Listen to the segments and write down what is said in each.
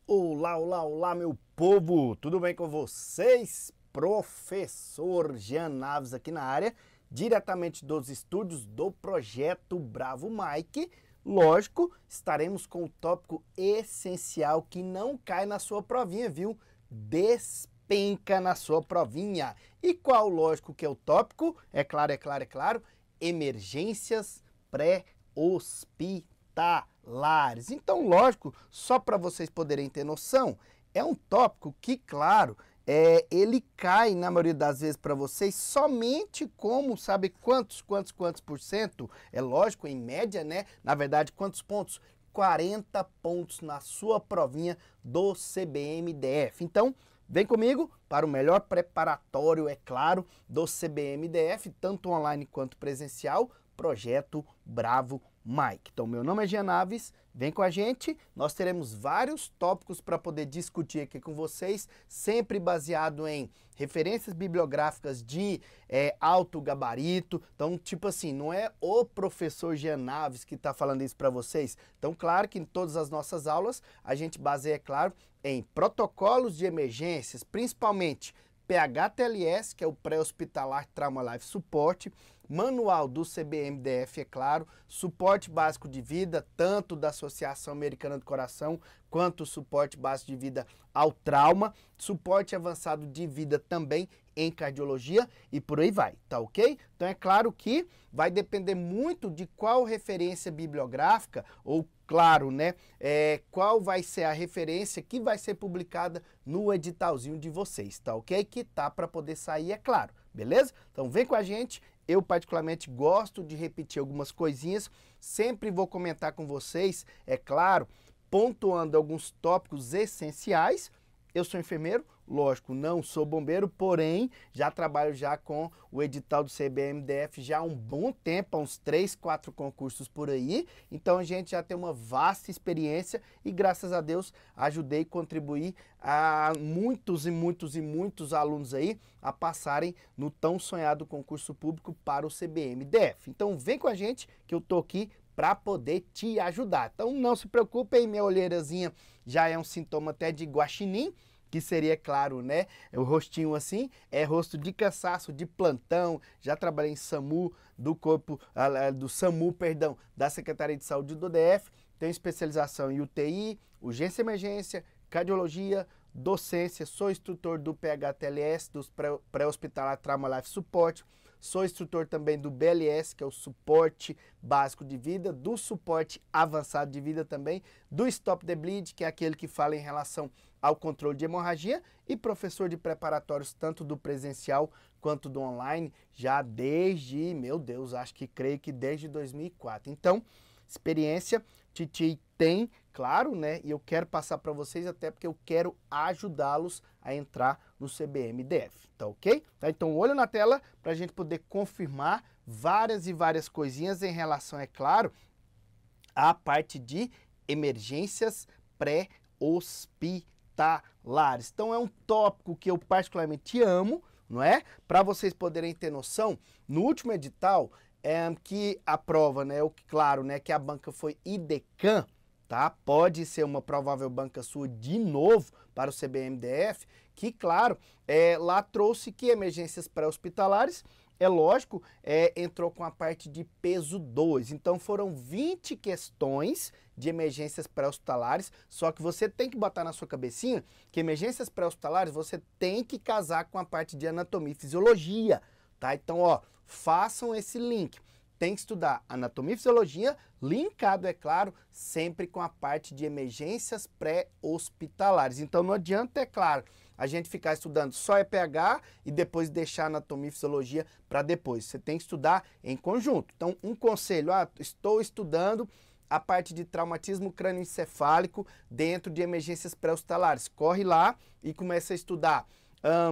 Olá, olá, olá, meu povo! Tudo bem com vocês? Professor Jean Naves aqui na área, diretamente dos estúdios do Projeto Bravo Mike. Lógico, estaremos com o tópico essencial que não cai na sua provinha, viu? Despenca na sua provinha. E qual, lógico, que é o tópico? É claro, emergências pré-hospitalares. Então, lógico, só para vocês poderem ter noção, é um tópico que, claro, ele cai, na maioria das vezes, para vocês somente como, sabe quantos por cento? É lógico, em média, né? Na verdade, quantos pontos? 40 pontos na sua provinha do CBMDF. Então, vem comigo para o melhor preparatório, é claro, do CBMDF, tanto online quanto presencial, Projeto Bravo Mike. Então, meu nome é Jean Naves, vem com a gente, nós teremos vários tópicos para poder discutir aqui com vocês, sempre baseado em referências bibliográficas de alto gabarito. Então, tipo assim, não é o professor Jean Naves que está falando isso para vocês. Então, claro que em todas as nossas aulas, a gente baseia, é claro, em protocolos de emergências, principalmente PHTLS, que é o Pré-Hospitalar Trauma Life Support, manual do CBMDF, é claro, suporte básico de vida, tanto da Associação Americana do Coração, quanto o suporte básico de vida ao trauma, suporte avançado de vida também em cardiologia e por aí vai, tá ok? Então é claro que vai depender muito de qual referência bibliográfica, ou claro, né, qual vai ser a referência que vai ser publicada no editalzinho de vocês, tá ok? Que tá para poder sair, é claro, beleza? Então vem com a gente. Eu particularmente gosto de repetir algumas coisinhas, sempre vou comentar com vocês, é claro, pontuando alguns tópicos essenciais. Eu sou enfermeiro, lógico, não sou bombeiro, porém já trabalho já com o edital do CBMDF já há um bom tempo, há uns 3, 4 concursos por aí. Então a gente já tem uma vasta experiência e graças a Deus ajudei e contribuí a muitos alunos aí a passarem no tão sonhado concurso público para o CBMDF. Então vem com a gente que eu tô aqui para poder te ajudar. Então não se preocupem, minha olheirazinha já é um sintoma até de guaxinim, que seria, claro, né, o rostinho assim, é rosto de cansaço, de plantão. Já trabalhei em SAMU, da Secretaria de Saúde do DF, tenho especialização em UTI, urgência e emergência, cardiologia, docência, sou instrutor do PHTLS, dos Pré-Hospitalar Trauma Life Support, sou instrutor também do BLS, que é o suporte básico de vida, do suporte avançado de vida também, do Stop the Bleed, que é aquele que fala em relação ao controle de hemorragia, e professor de preparatórios tanto do presencial quanto do online, já desde, meu Deus, creio que desde 2004. Então, experiência, Titi tem, claro, né? E eu quero passar para vocês até porque eu quero ajudá-los a entrar no CBMDF, tá ok? Então, olho na tela para a gente poder confirmar várias coisinhas em relação, é claro, à parte de emergências pré-hospitalares. Então, é um tópico que eu particularmente amo, não é? Para vocês poderem ter noção, no último edital, que a prova, né, claro, né, que a banca foi IDECAM, tá? Pode ser uma provável banca sua de novo para o CBMDF, que, claro, lá trouxe que emergências pré-hospitalares, é lógico, entrou com a parte de peso 2. Então foram 20 questões de emergências pré-hospitalares, só que você tem que botar na sua cabecinha que emergências pré-hospitalares você tem que casar com a parte de anatomia e fisiologia, tá? Então, ó, façam esse link. Tem que estudar anatomia e fisiologia, linkado, é claro, sempre com a parte de emergências pré-hospitalares. Então não adianta, é claro, a gente ficar estudando só EPH e depois deixar anatomia e fisiologia para depois. Você tem que estudar em conjunto. Então, um conselho, estou estudando a parte de traumatismo crânioencefálico dentro de emergências pré-hospitalares. Corre lá e começa a estudar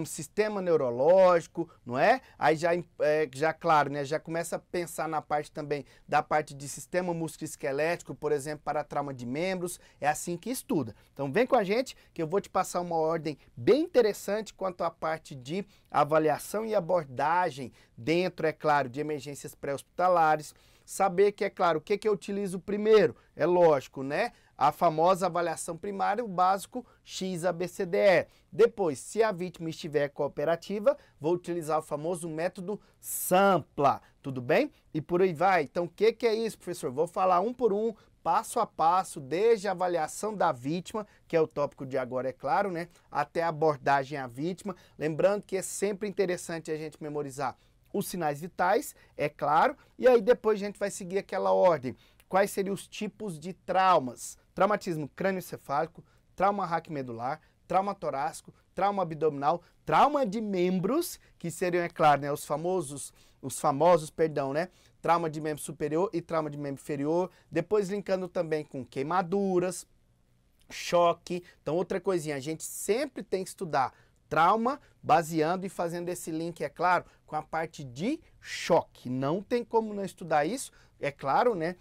sistema neurológico, não é? Aí já claro, né? Já começa a pensar na parte também da parte de sistema musculoesquelético, por exemplo, para trauma de membros. É assim que estuda. Então vem com a gente que eu vou te passar uma ordem bem interessante quanto à parte de avaliação e abordagem dentro, é claro, de emergências pré-hospitalares, saber que, é claro, o que eu utilizo primeiro? É lógico, né? A famosa avaliação primária, o básico X-ABCDE. Depois, se a vítima estiver cooperativa, vou utilizar o famoso método SAMPLA, tudo bem? E por aí vai. Então, o que é isso, professor? Vou falar um por um, passo a passo, desde a avaliação da vítima, que é o tópico de agora, é claro, né? Até a abordagem à vítima. Lembrando que é sempre interessante a gente memorizar os sinais vitais, é claro, e aí depois a gente vai seguir aquela ordem. Quais seriam os tipos de traumas? Traumatismo crânioencefálico, trauma raquimedular, trauma torácico, trauma abdominal, trauma de membros, que seriam, é claro, né, os famosos, né, trauma de membro superior e trauma de membro inferior, depois linkando também com queimaduras, choque. Então, outra coisinha, a gente sempre tem que estudar trauma, baseando e fazendo esse link, é claro, com a parte de choque. Não tem como não estudar isso, é claro, né?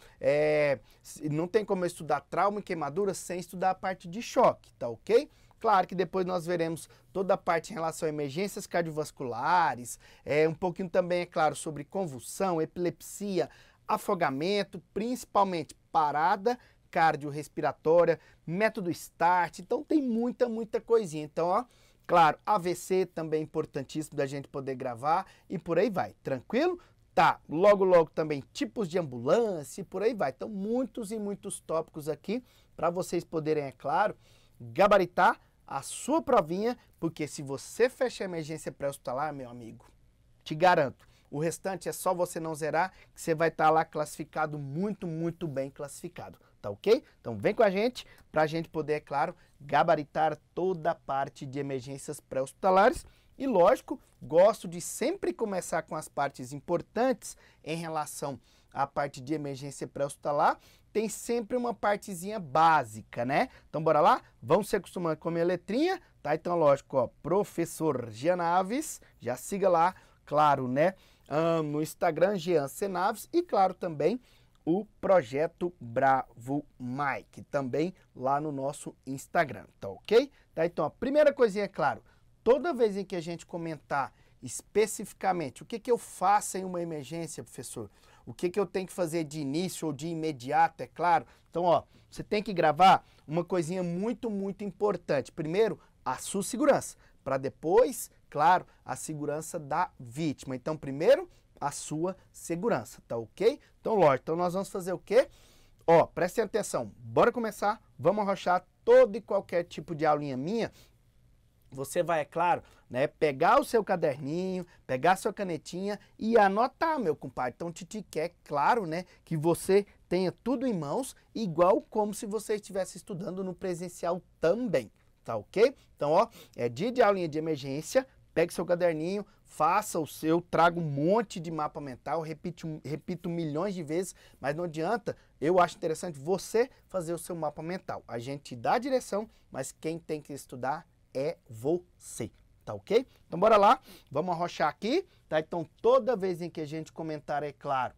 Não tem como eu estudar trauma e queimadura sem estudar a parte de choque, tá ok? Claro que depois nós veremos toda a parte em relação a emergências cardiovasculares, um pouquinho também, é claro, sobre convulsão, epilepsia, afogamento, principalmente parada cardiorrespiratória, método START. Então tem muita coisinha. Então, ó, claro, AVC também é importantíssimo da gente poder gravar e por aí vai, tranquilo? Tá, logo também tipos de ambulância e por aí vai. Então, muitos e muitos tópicos aqui para vocês poderem, é claro, gabaritar a sua provinha, porque se você fecha a emergência pré-hospitalar, meu amigo, te garanto, o restante é só você não zerar, que você vai estar lá classificado muito bem classificado, tá ok? Então vem com a gente, para a gente poder, é claro, gabaritar toda a parte de emergências pré-hospitalares. E lógico, gosto de sempre começar com as partes importantes em relação à parte de emergência pré-hospitalar. Tem sempre uma partezinha básica, né? Então bora lá? Vamos se acostumando com a minha letrinha, tá? Então lógico, ó, Professor Jean Naves, já siga lá, claro, né? No Instagram, Jean C. Naves, e claro também o Projeto Bravo Mike, também lá no nosso Instagram, tá ok? Tá, então a primeira coisinha, é claro, toda vez em que a gente comentar especificamente o que eu faço em uma emergência, professor, o que eu tenho que fazer de início ou de imediato, é claro. Então, ó, você tem que gravar uma coisinha muito importante. Primeiro, a sua segurança, para depois, claro, a segurança da vítima. Então, primeiro, a sua segurança, tá ok? Então, lógico, então nós vamos fazer o quê? Ó, prestem atenção, bora começar, vamos arrochar todo e qualquer tipo de aulinha minha. Você vai, é claro, né, pegar o seu caderninho, pegar a sua canetinha e anotar, meu compadre. Então, Titi quer, claro, né, que você tenha tudo em mãos, igual como se você estivesse estudando no presencial também, tá ok? Então, ó, é dia de aulinha de emergência, pegue seu caderninho, faça o seu, traga um monte de mapa mental, repito milhões de vezes, mas não adianta, eu acho interessante você fazer o seu mapa mental. A gente dá a direção, mas quem tem que estudar é você, tá ok? Então bora lá, vamos arrochar aqui, tá? Então toda vez em que a gente comentar, é claro,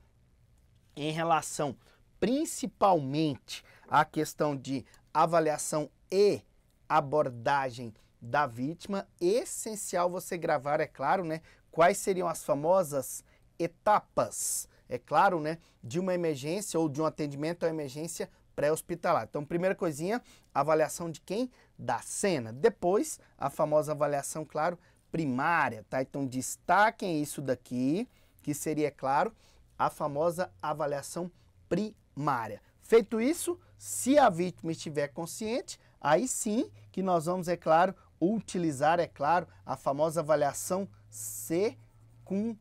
em relação principalmente à questão de avaliação e abordagem da vítima, essencial você gravar, é claro, né? Quais seriam as famosas etapas, é claro, né? De uma emergência ou de um atendimento à emergência pré-hospitalar. Então, primeira coisinha, avaliação de quem? Da cena. Depois, a famosa avaliação, claro, primária, tá? Então, destaquem isso daqui, que seria, claro, a famosa avaliação primária. Feito isso, se a vítima estiver consciente, aí sim que nós vamos, é claro, utilizar, é claro, a famosa avaliação secundária.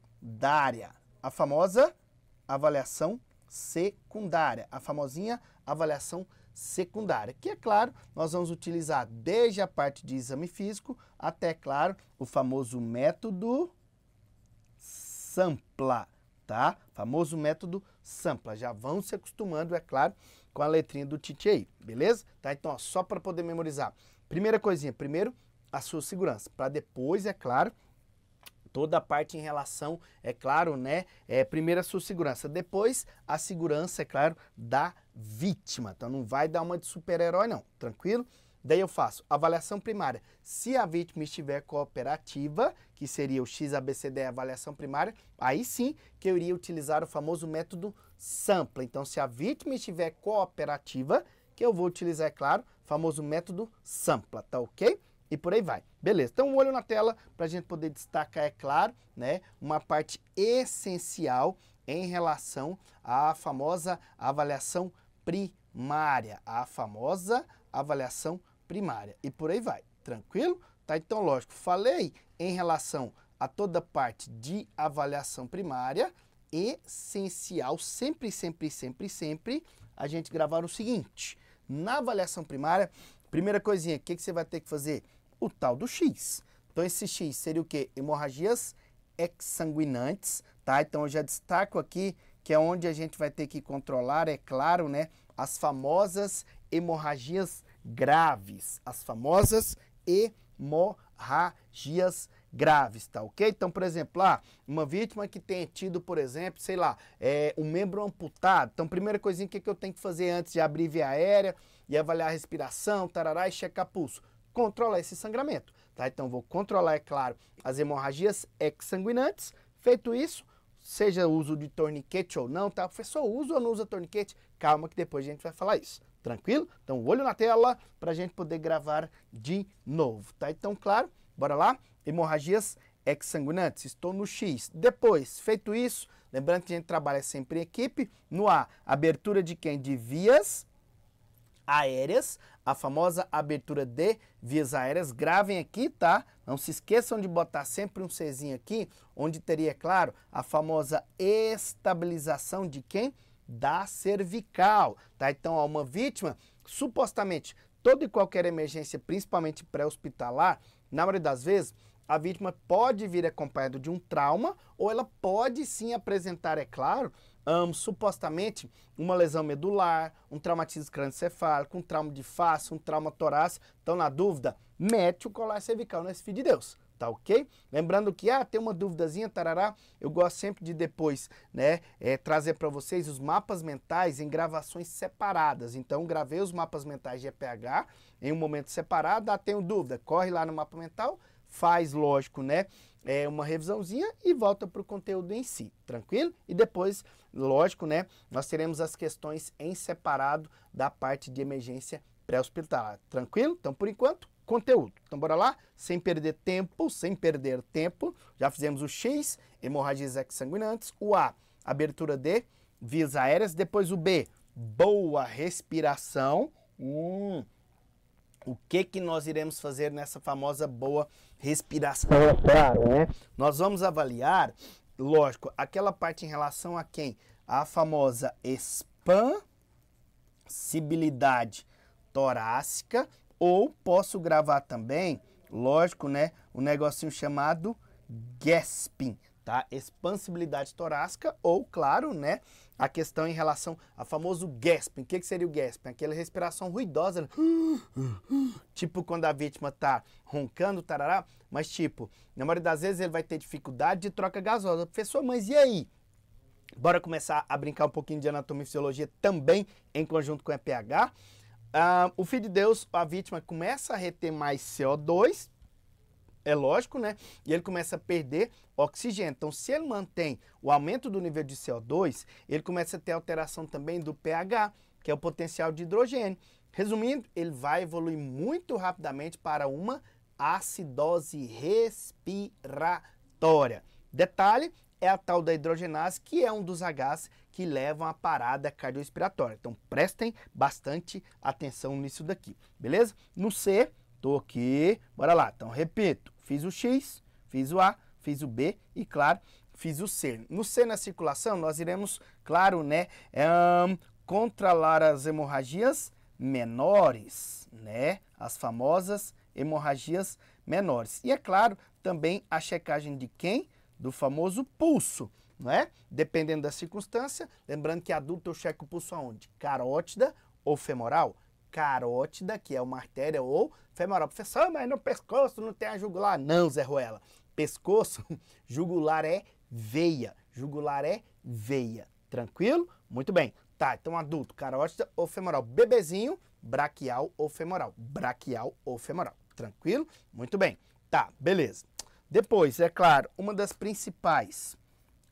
A famosa avaliação secundária, a famosinha avaliação secundária, que é claro, nós vamos utilizar desde a parte de exame físico até, claro, o famoso método SAMPLA, tá? Famoso método SAMPLA, já vão se acostumando, é claro, com a letrinha do Titi aí, beleza? Tá? Então, ó, só para poder memorizar, primeira coisinha, primeiro a sua segurança, para depois, é claro, toda a parte em relação, é claro, né? Primeiro a sua segurança, depois a segurança, é claro, da vítima. Então não vai dar uma de super-herói não, tranquilo? Daí eu faço avaliação primária. Se a vítima estiver cooperativa, que seria o XABCD, avaliação primária, aí sim que eu iria utilizar o famoso método SAMPLA. Então, se a vítima estiver cooperativa, que eu vou utilizar, é claro, o famoso método SAMPLA, tá ok? E por aí vai. Beleza, então um olho na tela para a gente poder destacar, é claro, né, uma parte essencial em relação à famosa avaliação primária. A famosa avaliação primária. E por aí vai, tranquilo? Tá, então lógico, falei em relação a toda parte de avaliação primária, essencial, sempre, a gente gravar o seguinte. Na avaliação primária, primeira coisinha, o que você vai ter que fazer? O tal do X. Então, esse X seria o quê? Hemorragias exsanguinantes, tá? Então, eu já destaco aqui que é onde a gente vai ter que controlar, é claro, né? As famosas hemorragias graves. As famosas hemorragias graves, tá ok? Então, por exemplo, uma vítima que tenha tido, por exemplo, sei lá, um membro amputado. Então, primeira coisinha, o que eu tenho que fazer antes de abrir via aérea e avaliar a respiração, tarará, e checar pulso? Controlar esse sangramento, tá? Então, vou controlar, é claro, as hemorragias exsanguinantes. Feito isso, seja uso de torniquete ou não, tá? Professor, usa ou não usa torniquete? Calma que depois a gente vai falar isso. Tranquilo? Então, olho na tela para a gente poder gravar de novo, tá? Então, claro, bora lá? Hemorragias exsanguinantes, estou no X. Depois, feito isso, lembrando que a gente trabalha sempre em equipe, no A, abertura de quem? De vias aéreas, a famosa abertura de vias aéreas. Gravem aqui, tá? Não se esqueçam de botar sempre um Czinho aqui, onde teria, claro, a famosa estabilização de quem? Da cervical, tá? Então, uma vítima, supostamente, toda e qualquer emergência, principalmente pré-hospitalar, na maioria das vezes, a vítima pode vir acompanhada de um trauma ou ela pode sim apresentar, é claro, supostamente uma lesão medular, um traumatismo crânioencefálico, um trauma de face, um trauma torácico. Então, na dúvida, mete o colar cervical nesse filho de Deus, tá ok? Lembrando que, tem uma duvidazinha, tarará, eu gosto sempre de depois, né, trazer para vocês os mapas mentais em gravações separadas. Então, gravei os mapas mentais de EPH em um momento separado, tenho dúvida, corre lá no mapa mental, faz, lógico, né, uma revisãozinha e volta para o conteúdo em si, tranquilo? E depois, lógico, né, nós teremos as questões em separado da parte de emergência pré-hospitalar, tranquilo? Então, por enquanto, conteúdo. Então, bora lá? Sem perder tempo, já fizemos o X, hemorragias exsanguinantes, o A, abertura de vias aéreas, depois o B, boa respiração. O que nós iremos fazer nessa famosa boa respiração? Claro, né? Nós vamos avaliar, lógico, aquela parte em relação a quem? A famosa expansibilidade torácica, ou posso gravar também, lógico, né, um negocinho chamado gasping, tá? Expansibilidade torácica ou, claro, né, a questão em relação ao famoso gasping. O que seria o gasping? Aquela respiração ruidosa, né? Tipo quando a vítima tá roncando, tarará, mas tipo, na maioria das vezes ele vai ter dificuldade de troca gasosa. Professor, mas e aí? Bora começar a brincar um pouquinho de anatomia e fisiologia também em conjunto com o EPH. O filho de Deus, a vítima começa a reter mais CO2, é lógico, né? E ele começa a perder oxigênio. Então, se ele mantém o aumento do nível de CO2, ele começa a ter alteração também do pH, que é o potencial de hidrogênio. Resumindo, ele vai evoluir muito rapidamente para uma acidose respiratória. Detalhe, é a tal da hidrogenase, que é um dos Hs que levam à parada cardiorrespiratória. Então, prestem bastante atenção nisso daqui, beleza? No C, tô aqui, bora lá. Então, repito, fiz o X, fiz o A, fiz o B e, claro, fiz o C. No C, na circulação, nós iremos, claro, né, controlar as hemorragias menores, né, as famosas hemorragias menores. E, é claro, também a checagem de quem? Do famoso pulso, não é? Dependendo da circunstância, lembrando que adulto eu checo o pulso aonde? Carótida ou femoral? Carótida, que é uma artéria, ou femoral. Professor, mas no pescoço não tem a jugular. Não, Zé Ruela. Pescoço, jugular é veia. Jugular é veia. Tranquilo? Muito bem. Tá, então adulto, carótida ou femoral. Bebezinho, braquial ou femoral. Braquial ou femoral. Tranquilo? Muito bem. Tá, beleza. Depois, é claro, uma das principais,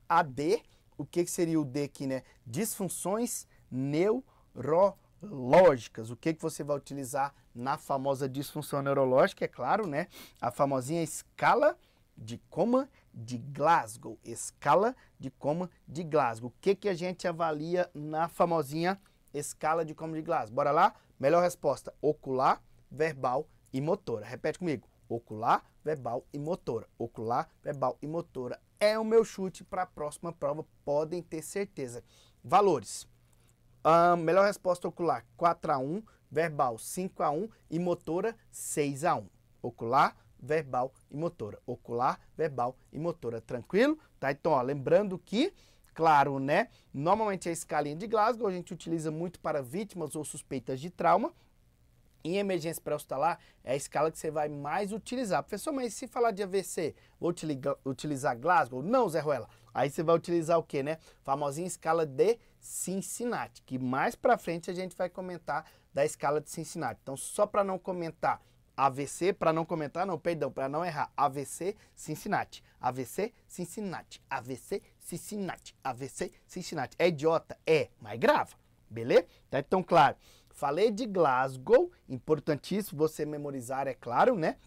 AD, o que seria o D aqui, né? Disfunções neurológicas. O que você vai utilizar na famosa disfunção neurológica? É claro, né? A famosinha escala de Coma de Glasgow. Escala de Coma de Glasgow. O que a gente avalia na famosinha escala de Coma de Glasgow? Bora lá? Melhor resposta: ocular, verbal e motora. Repete comigo. Ocular, verbal e motora. Ocular, verbal e motora. É o meu chute para a próxima prova, podem ter certeza. Valores. Melhor resposta ocular, 4-1, verbal 5-1 e motora 6-1. Ocular, verbal e motora. Ocular, verbal e motora. Tranquilo? Tá? Então, ó, lembrando que, claro, né? Normalmente a escalinha de Glasgow a gente utiliza muito para vítimas ou suspeitas de trauma. Em emergência pré-hospitalar é a escala que você vai mais utilizar. Professor, mas se falar de AVC, vou utilizar Glasgow? Não, Zé Ruela. Aí você vai utilizar o quê, né? Famosinha escala de Cincinnati, que mais pra frente a gente vai comentar da escala de Cincinnati. Então, só para não comentar AVC, para não comentar, não, perdão, para não errar, AVC, Cincinnati, AVC, Cincinnati, AVC, Cincinnati, AVC, Cincinnati. É idiota? É, mas grava, beleza? Tá, então, claro. Falei de Glasgow, importantíssimo você memorizar, é claro, né?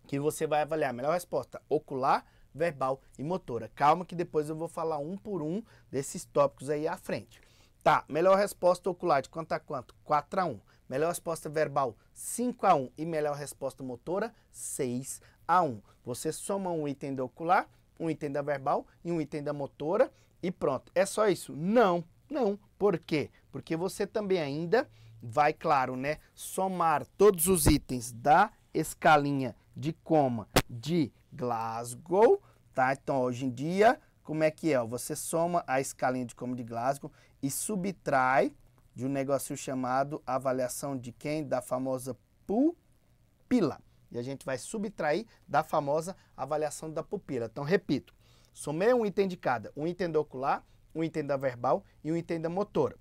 Que você vai avaliar. Melhor resposta, ocular, verbal e motora. Calma que depois eu vou falar um por um desses tópicos aí à frente. Tá, melhor resposta ocular de quanto a quanto? 4-1. Melhor resposta verbal, 5-1. E melhor resposta motora, 6-1. Você soma um item da ocular, um item da verbal e um item da motora e pronto. É só isso? Não. Não, por quê? Porque você também ainda vai, claro, né, somar todos os itens da escalinha de Coma de Glasgow, tá? Então, hoje em dia, como é que é? Você soma a escalinha de Coma de Glasgow e subtrai de um negócio chamado avaliação de quem? Da famosa pupila. E a gente vai subtrair da famosa avaliação da pupila. Então, repito, somei um item de cada, um item do ocular, um item da verbal e um item da motora.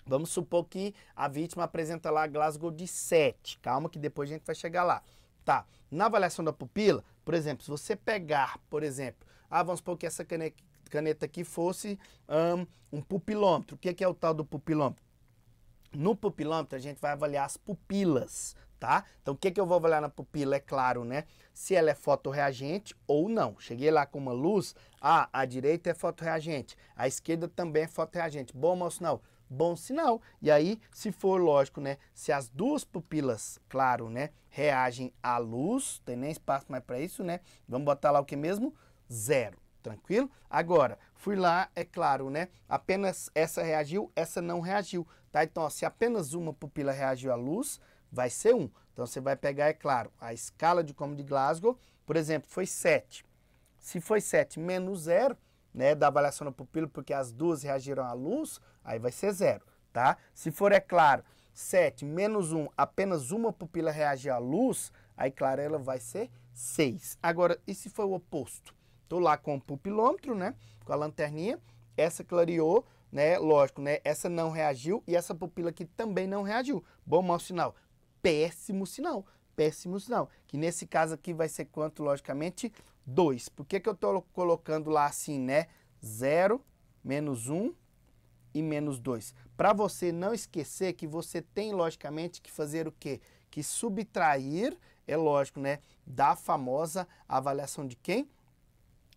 Vamos supor que a vítima apresenta lá Glasgow de 7. Calma que depois a gente vai chegar lá. Tá, na avaliação da pupila, por exemplo, se você pegar, por exemplo, vamos supor que essa caneta aqui fosse um pupilômetro. O que é o tal do pupilômetro? No pupilômetro a gente vai avaliar as pupilas, tá? Então o que eu vou avaliar na pupila? É claro, né? Se ela é fotorreagente ou não. Cheguei lá com uma luz, a direita é fotorreagente, a esquerda também é fotorreagente. Bom ou mau sinal? Bom sinal. E aí, se for lógico, né? Se as duas pupilas, claro, né? Reagem à luz, tem nem espaço mais para isso, né? Vamos botar lá o que mesmo? 0. Tranquilo? Agora, fui lá, é claro, né? Apenas essa reagiu, essa não reagiu, tá? Então, ó, se apenas uma pupila reagiu à luz, vai ser 1. Então, você vai pegar, é claro, a escala de Coma de Glasgow, por exemplo, foi 7. Se foi 7 menos 0, né, da avaliação da pupila, porque as duas reagiram à luz, aí vai ser 0, tá? Se for, é claro, 7 menos 1, apenas uma pupila reage à luz, aí, claro, ela vai ser 6. Agora, e se for o oposto? Estou lá com o pupilômetro, né, com a lanterninha, essa clareou, né, lógico, né, essa não reagiu e essa pupila aqui também não reagiu. Bom ou mau sinal? Péssimo sinal, péssimo sinal. Que nesse caso aqui vai ser quanto, logicamente? 2. Por que eu estou colocando lá assim, né? 0, menos 1 e menos 2. Para você não esquecer que você tem, logicamente, que fazer o quê? Que subtrair, é lógico, né? Da famosa avaliação de quem?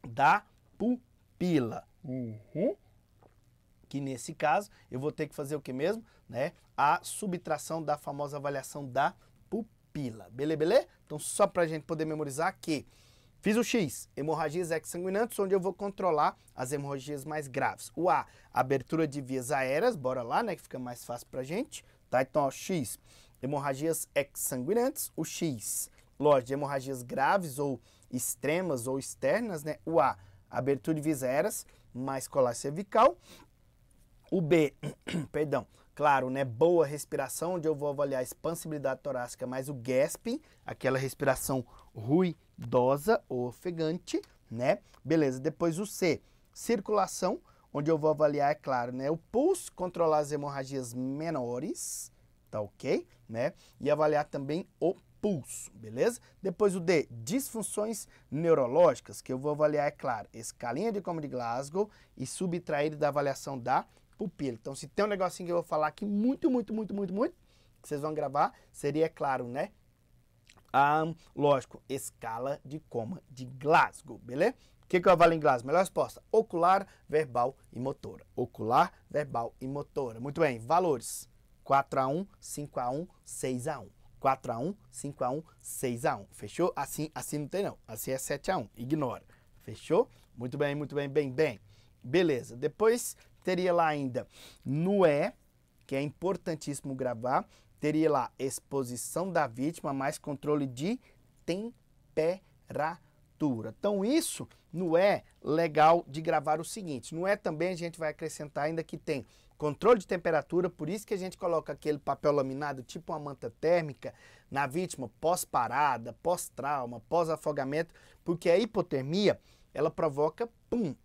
Da pupila. Que nesse caso, eu vou ter que fazer o que mesmo? Né? A subtração da famosa avaliação da pupila. Beleza? Então, só para a gente poder memorizar que fiz o X, hemorragias exsanguinantes, onde eu vou controlar as hemorragias mais graves. O A, abertura de vias aéreas, bora lá, né, que fica mais fácil pra gente. Tá? Então, ó, X, hemorragias exsanguinantes. O X, lógico, de hemorragias graves ou extremas ou externas, né? O A, abertura de vias aéreas, mais colar cervical. O B, perdão, claro, né, boa respiração, onde eu vou avaliar a expansibilidade torácica mais o gasping, aquela respiração ruidosa ou ofegante, né? Beleza, depois o C, circulação, onde eu vou avaliar, é claro, né, o pulso, controlar as hemorragias menores, tá ok, né? E avaliar também o pulso, beleza? Depois o D, disfunções neurológicas, que eu vou avaliar, é claro, escalinha de Coma de Glasgow e subtrair da avaliação da pupila. Então, se tem um negocinho que eu vou falar aqui muito, que vocês vão gravar, seria, é claro, né? Lógico, escala de Coma de Glasgow, beleza? O que eu avalio em Glasgow? Melhor resposta, ocular, verbal e motora. Ocular, verbal e motora. Muito bem, valores. 4-1, 5-1, 6-1. 4-1, 5-1, 6-1. Fechou? Assim não tem não. Assim é 7-1. Ignora. Fechou? Muito bem, bem. Beleza. Depois teria lá ainda no E, que é importantíssimo gravar. Teria lá exposição da vítima mais controle de temperatura. Então isso não é legal de gravar o seguinte. Não é também, a gente vai acrescentar ainda que tem controle de temperatura, por isso que a gente coloca aquele papel laminado, tipo uma manta térmica, na vítima pós-parada, pós-trauma, pós-afogamento, porque a hipotermia, ela provoca,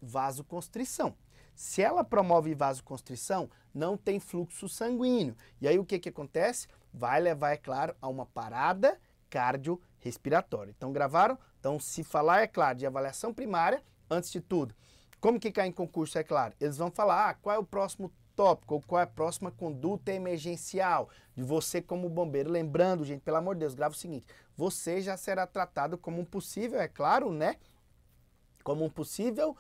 vasoconstrição. Se ela promove vasoconstrição, não tem fluxo sanguíneo. E aí o que acontece? Vai levar, é claro, a uma parada cardiorrespiratória. Então gravaram? Então se falar, é claro, de avaliação primária, antes de tudo. Como que cai em concurso, é claro? Eles vão falar, qual é o próximo tópico, ou qual é a próxima conduta emergencial de você como bombeiro. Lembrando, gente, pelo amor de Deus, grava o seguinte, você já será tratado como um possível, é claro, né? Como um possível,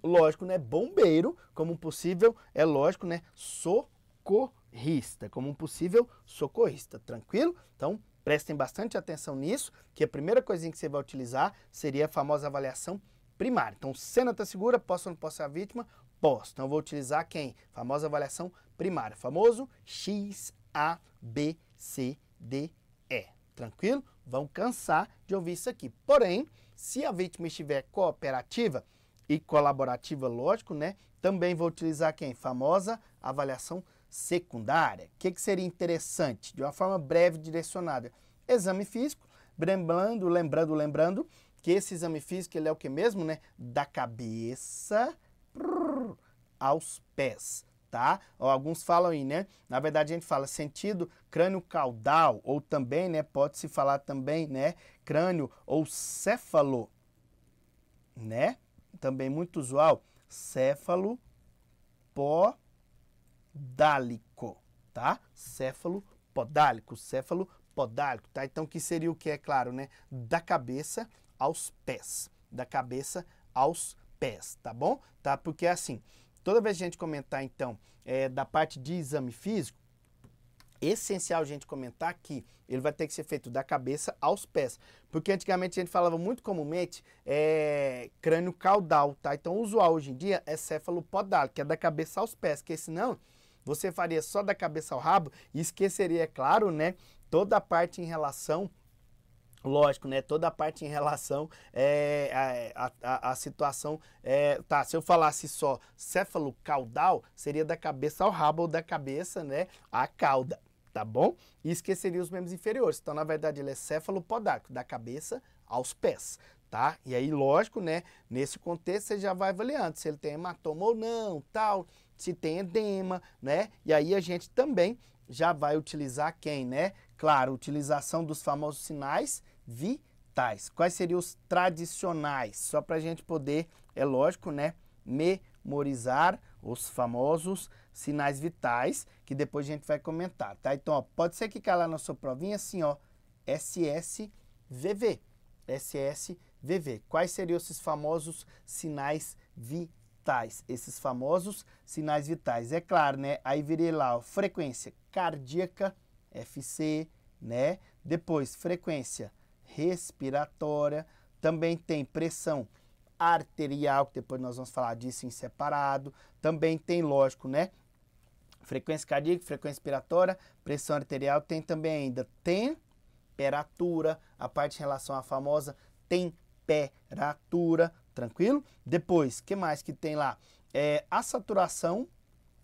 lógico, né, bombeiro, como um possível, é lógico, né, socorrista, como um possível socorrista, tranquilo? Então, prestem bastante atenção nisso, que a primeira coisinha que você vai utilizar seria a famosa avaliação primária. Então, cena está segura, posso ou não posso ser a vítima? Posso. Então, eu vou utilizar quem? Famosa avaliação primária, famoso X, A, B, C, D, E. Tranquilo? Vão cansar de ouvir isso aqui. Porém, se a vítima estiver cooperativa e colaborativa, lógico, né? Também vou utilizar quem? Famosa avaliação secundária. O que seria interessante? De uma forma breve direcionada. Exame físico, lembrando que esse exame físico, ele é o que mesmo, né? Da cabeça aos pés, tá? Alguns falam aí, né? Na verdade, a gente fala sentido crânio caudal, ou também, né? Pode-se falar também, né? Crânio ou céfalo, né? Também muito usual, céfalo podálico, tá? Céfalo podálico, tá? Então, que seria o que, é claro, né? Da cabeça aos pés, da cabeça aos pés, tá bom? Tá? Porque assim, toda vez que a gente comentar, então, da parte de exame físico, essencial a gente comentar que ele vai ter que ser feito da cabeça aos pés, porque antigamente a gente falava muito comumente crânio caudal, tá? Então o usual hoje em dia é céfalo podálico, que é da cabeça aos pés, porque senão você faria só da cabeça ao rabo e esqueceria, é claro, né, toda a parte em relação, lógico, né, toda a parte em relação a situação, tá, se eu falasse só céfalo caudal, seria da cabeça ao rabo ou da cabeça, né, à cauda. Tá bom? E esqueceria os membros inferiores. Então, na verdade, ele é céfalo-podálico, da cabeça aos pés, tá? E aí, lógico, né? Nesse contexto, você já vai avaliando se ele tem hematoma ou não, tal, se tem edema, né? E aí, a gente também já vai utilizar quem, né? Claro, utilização dos famosos sinais vitais. Quais seriam os tradicionais? Só para a gente poder, é lógico, né? Memorizar os famosos sinais vitais, que depois a gente vai comentar, tá? Então, ó, pode ser que caia lá na sua provinha assim, ó, SSVV. SSVV. Quais seriam esses famosos sinais vitais? Esses famosos sinais vitais. É claro, né? Aí viria lá, ó, frequência cardíaca, FC, né? Depois, frequência respiratória. Também tem pressão arterial, que depois nós vamos falar disso em separado. Também tem, lógico, né? Frequência cardíaca, frequência respiratória, pressão arterial. Tem também ainda temperatura, a parte em relação à famosa temperatura, tranquilo? Depois, o que mais que tem lá? A saturação,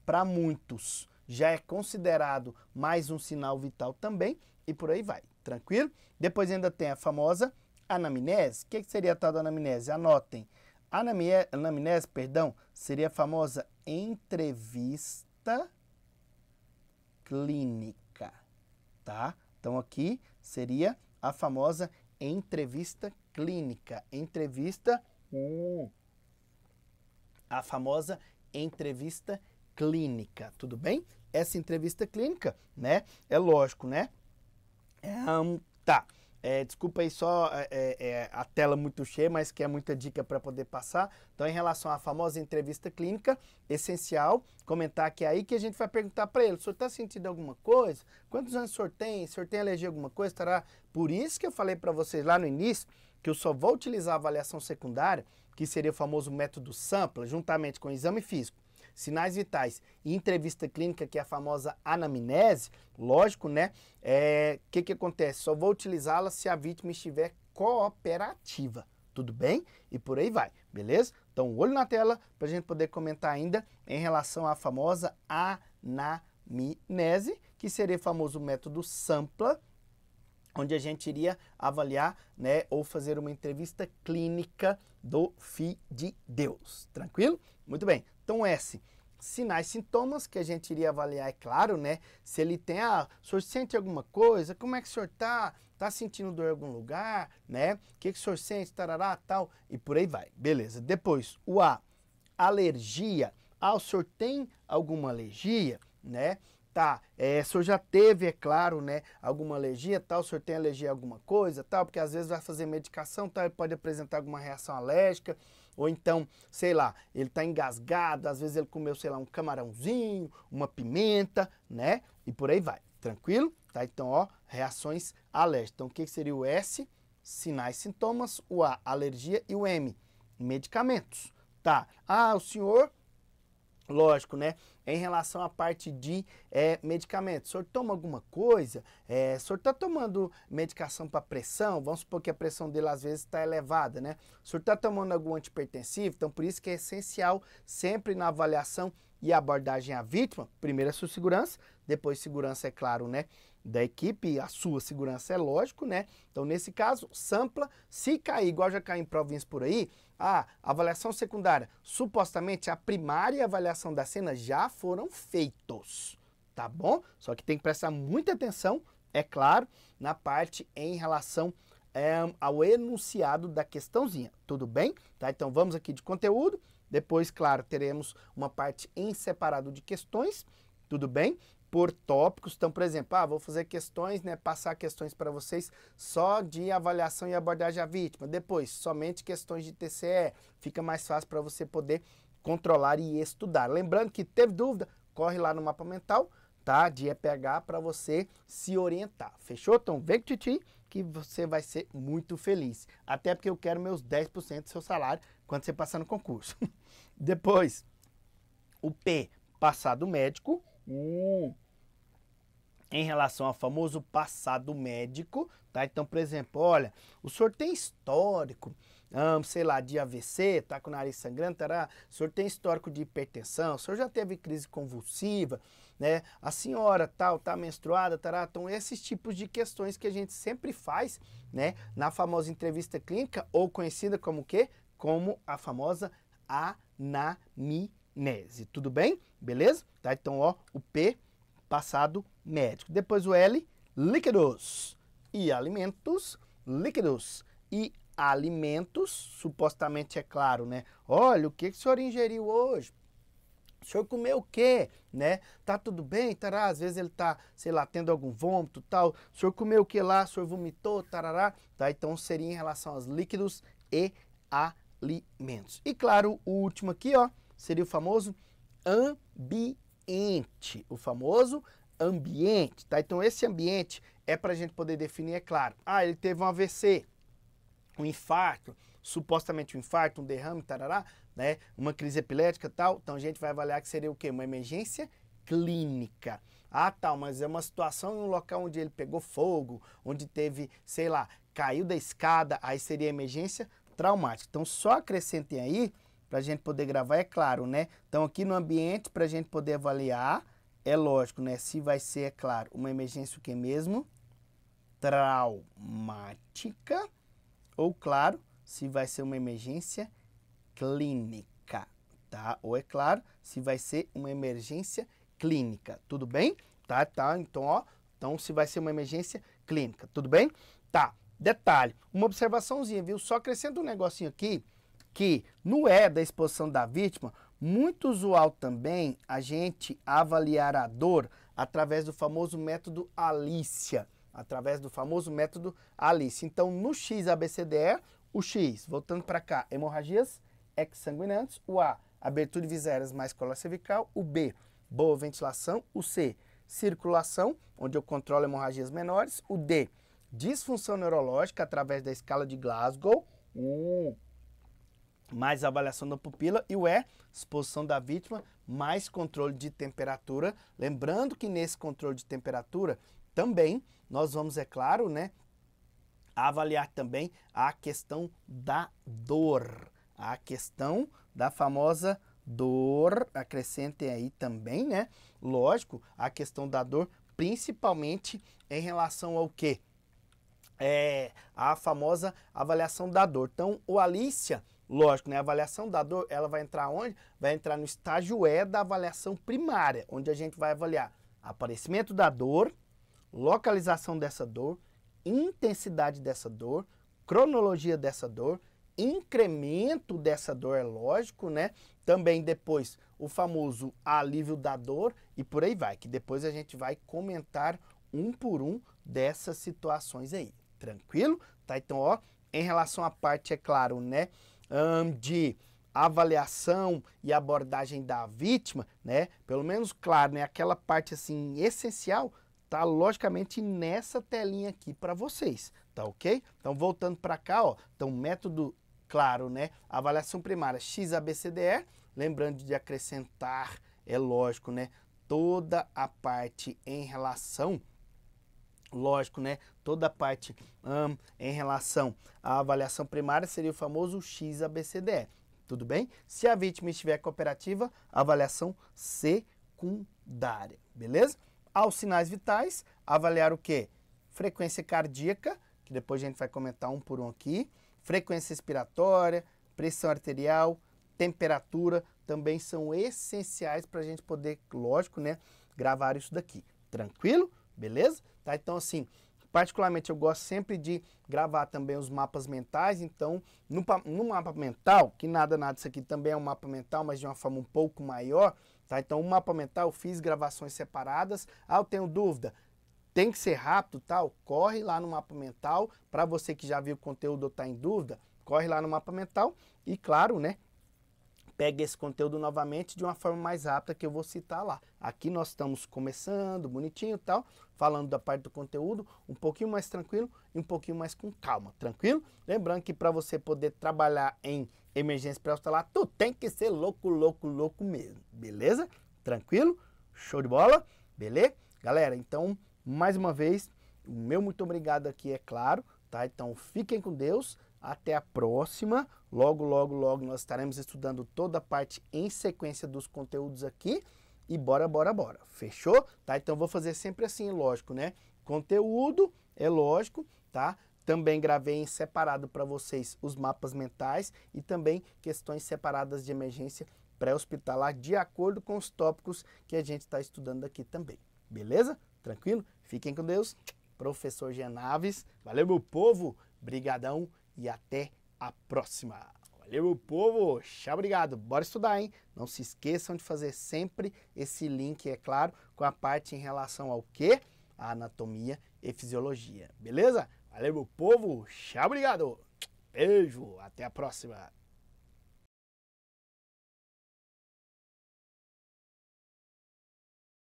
para muitos, já é considerado mais um sinal vital também, e por aí vai, tranquilo? Depois ainda tem a famosa anamnese. O que seria a tal da anamnese? Anotem. Anamnese, perdão, seria a famosa entrevista clínica, tá? Então aqui seria a famosa entrevista clínica. A famosa entrevista clínica, tudo bem? Essa entrevista clínica, né? É lógico, né? Tá. Desculpa aí só a tela muito cheia, mas que é muita dica para poder passar. Então, em relação à famosa entrevista clínica, essencial comentar que é aí que a gente vai perguntar para ele: o senhor está sentindo alguma coisa? Quantos anos o senhor tem? O senhor tem alergia a alguma coisa? Tará? Por isso que eu falei para vocês lá no início que eu só vou utilizar a avaliação secundária, que seria o famoso método SAMPLA, juntamente com o exame físico, sinais vitais e entrevista clínica, que é a famosa anamnese. Lógico, né? Que acontece? Só vou utilizá-la se a vítima estiver cooperativa, tudo bem? E por aí vai, beleza? Então, olho na tela para a gente poder comentar ainda em relação à famosa anamnese, que seria o famoso método SAMPLA, onde a gente iria avaliar, né, ou fazer uma entrevista clínica do Filho de Deus. Tranquilo? Muito bem. Então, S, sinais, sintomas, que a gente iria avaliar, é claro, né? Se ele tem, o senhor sente alguma coisa? Como é que o senhor tá? Tá sentindo dor em algum lugar, né? O que o senhor sente? Tarará, tal, e por aí vai. Beleza. Depois, o A, alergia. O senhor tem alguma alergia, né? Tá, o senhor já teve, é claro, né, alguma alergia, tal, o senhor tem alergia a alguma coisa, tal, porque às vezes vai fazer medicação, tal, ele pode apresentar alguma reação alérgica, ou então, sei lá, ele tá engasgado, às vezes ele comeu, sei lá, um camarãozinho, uma pimenta, né, e por aí vai, tranquilo? Tá, então, ó, reações alérgicas. Então, o que seria o S? Sinais, sintomas, o A, alergia, e o M, medicamentos. Tá, o senhor... Lógico, né? Em relação à parte de medicamentos, o senhor toma alguma coisa? O senhor está tomando medicação para pressão? Vamos supor que a pressão dele às vezes está elevada, né? O senhor está tomando algum antipertensivo? Então, por isso que é essencial sempre na avaliação e abordagem à vítima, primeiro a sua segurança, depois segurança, é claro, né, da equipe, a sua segurança é lógico, né? Então, nesse caso, SAMPLA, se cair, igual já caiu em provinhas por aí, a avaliação secundária, supostamente a primária e a avaliação da cena já foram feitos, tá bom? Só que tem que prestar muita atenção, é claro, na parte em relação ao enunciado da questãozinha, tudo bem? Tá? Então, vamos aqui de conteúdo, depois, claro, teremos uma parte em separado de questões, tudo bem? Por tópicos. Então, por exemplo, vou fazer questões, né, passar questões para vocês só de avaliação e abordagem à vítima. Depois, somente questões de TCE. Fica mais fácil para você poder controlar e estudar. Lembrando que teve dúvida, corre lá no mapa mental, tá, de EPH para você se orientar. Fechou? Então, vem com o Titi que você vai ser muito feliz. Até porque eu quero meus 10% do seu salário quando você passar no concurso. Depois, o P, passado médico. Em relação ao famoso passado médico, tá? Então, por exemplo, olha, o senhor tem histórico, sei lá, de AVC, tá com o nariz sangrando, tará, o senhor tem histórico de hipertensão, o senhor já teve crise convulsiva, né? A senhora tal, tá menstruada, tará. Então, esses tipos de questões que a gente sempre faz, né, na famosa entrevista clínica, ou conhecida como o quê? Como a famosa anamnese. Tudo bem? Beleza? Tá? Então, ó, o P, passado médico. Depois o L, líquidos e alimentos. Líquidos e alimentos, supostamente é claro, né? Olha, o que o senhor ingeriu hoje? O senhor comeu o quê? Né? Tá tudo bem? Tará, às vezes ele tá, sei lá, tendo algum vômito, tal. O senhor comeu o que lá? O senhor vomitou? Tarará. Tá? Então, seria em relação aos líquidos e alimentos. E claro, o último aqui, ó, seria o famoso ambiente. O famoso ambiente, tá? Então, esse ambiente é para a gente poder definir, é claro. Ele teve um AVC, um infarto, supostamente um infarto, um derrame, tarará, né? Uma crise epilética e tal. Então, a gente vai avaliar que seria o quê? Uma emergência clínica. Tal, mas é uma situação em um local onde ele pegou fogo, onde teve, sei lá, caiu da escada, aí seria emergência traumática. Então, só acrescentem aí, para a gente poder gravar, é claro, né? Então, aqui no ambiente, para a gente poder avaliar, é lógico, né? Se vai ser, é claro, uma emergência o que mesmo? Traumática. Ou, claro, se vai ser uma emergência clínica, tá? Ou, é claro, se vai ser uma emergência clínica. Tudo bem? Tá? Então, ó. Então, se vai ser uma emergência clínica. Tudo bem? Tá, detalhe, uma observaçãozinha, viu? Só acrescenta um negocinho aqui, que no E da exposição da vítima, muito usual também a gente avaliar a dor através do famoso método Alicia. Então, no X ABCDE, o X, voltando para cá, hemorragias exsanguinantes, o A, abertura de viséras mais cola cervical, o B, boa ventilação, o C, circulação, onde eu controlo hemorragias menores, o D, disfunção neurológica através da escala de Glasgow, mais avaliação da pupila, e o E, exposição da vítima, mais controle de temperatura. Lembrando que nesse controle de temperatura também nós vamos, é claro, né, avaliar também a questão da dor, a questão da famosa dor, acrescentem aí também, né, lógico, a questão da dor, principalmente em relação ao quê? A famosa avaliação da dor. Então, o Alicia, lógico, né, a avaliação da dor, ela vai entrar onde? Vai entrar no estágio E da avaliação primária, onde a gente vai avaliar aparecimento da dor, localização dessa dor, intensidade dessa dor, cronologia dessa dor, incremento dessa dor, é lógico, né? Também depois o famoso alívio da dor e por aí vai, que depois a gente vai comentar um por um dessas situações aí, tranquilo? Tá, então, ó, em relação à parte, é claro, né, de avaliação e abordagem da vítima, né, pelo menos, claro, né, aquela parte, assim, essencial, tá logicamente nessa telinha aqui para vocês, tá ok? Então, voltando para cá, ó, então, método, claro, né, avaliação primária XABCDE, lembrando de acrescentar, é lógico, né, toda a parte em relação, lógico, né, toda a parte em relação à avaliação primária seria o famoso XABCDE, tudo bem? Se a vítima estiver cooperativa, avaliação secundária, beleza? Aos sinais vitais, avaliar o quê? Frequência cardíaca, que depois a gente vai comentar um por um aqui, frequência respiratória, pressão arterial, temperatura, também são essenciais para a gente poder, lógico, né, gravar isso daqui. Tranquilo? Beleza? Tá? Então, assim, particularmente eu gosto sempre de gravar também os mapas mentais, então, no mapa mental, que nada, isso aqui também é um mapa mental, mas de uma forma um pouco maior, tá? Então, o mapa mental eu fiz gravações separadas. Ah, eu tenho dúvida, tem que ser rápido, tal? Corre lá no mapa mental, para você que já viu o conteúdo ou está em dúvida, corre lá no mapa mental e, claro, né, pega esse conteúdo novamente de uma forma mais rápida que eu vou citar lá. Aqui nós estamos começando, bonitinho e tal, falando da parte do conteúdo, um pouquinho mais tranquilo e um pouquinho mais com calma, tranquilo? Lembrando que para você poder trabalhar em emergência pré-hospitalar, tu tem que ser louco mesmo, beleza? Tranquilo? Show de bola? Beleza? Galera, então, mais uma vez, o meu muito obrigado aqui, é claro, tá? Então, fiquem com Deus. Até a próxima. Logo nós estaremos estudando toda a parte em sequência dos conteúdos aqui. E bora. Fechou? Tá? Então vou fazer sempre assim, lógico, né? Conteúdo, é lógico, tá? Também gravei em separado para vocês os mapas mentais e também questões separadas de emergência pré-hospitalar de acordo com os tópicos que a gente está estudando aqui também. Beleza? Tranquilo? Fiquem com Deus. Professor Jean Naves. Valeu, meu povo. Brigadão. E até a próxima. Valeu, meu povo. Tchau, obrigado. Bora estudar, hein? Não se esqueçam de fazer sempre esse link, é claro, com a parte em relação ao quê? A anatomia e fisiologia. Beleza? Valeu, meu povo. Tchau, obrigado. Beijo. Até a próxima.